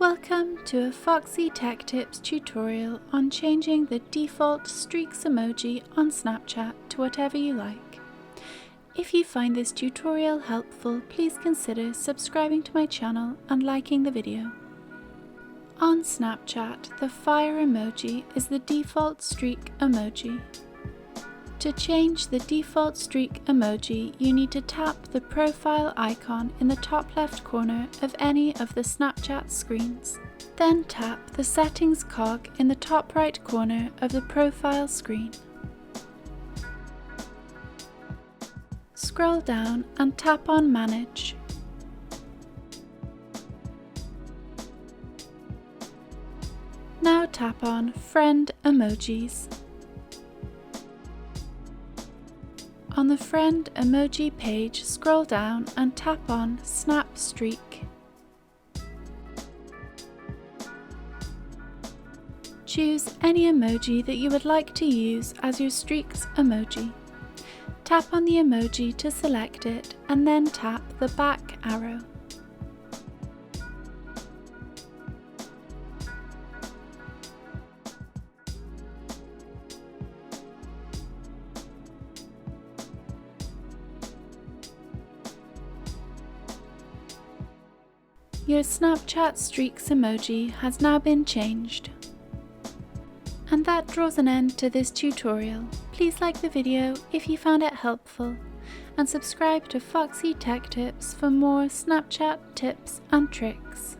Welcome to a Foxy Tech Tips tutorial on changing the default streaks emoji on Snapchat to whatever you like. If you find this tutorial helpful, please consider subscribing to my channel and liking the video. On Snapchat, the fire emoji is the default streak emoji. To change the default streak emoji, you need to tap the profile icon in the top left corner of any of the Snapchat screens. Then tap the settings cog in the top right corner of the profile screen. Scroll down and tap on Manage. Now tap on Friend Emojis. On the Friend Emoji page, scroll down and tap on Snapstreak. Choose any emoji that you would like to use as your streaks emoji. Tap on the emoji to select it and then tap the back arrow. Your Snapchat streaks emoji has now been changed. And that draws an end to this tutorial. Please like the video if you found it helpful, and subscribe to Foxy Tech Tips for more Snapchat tips and tricks.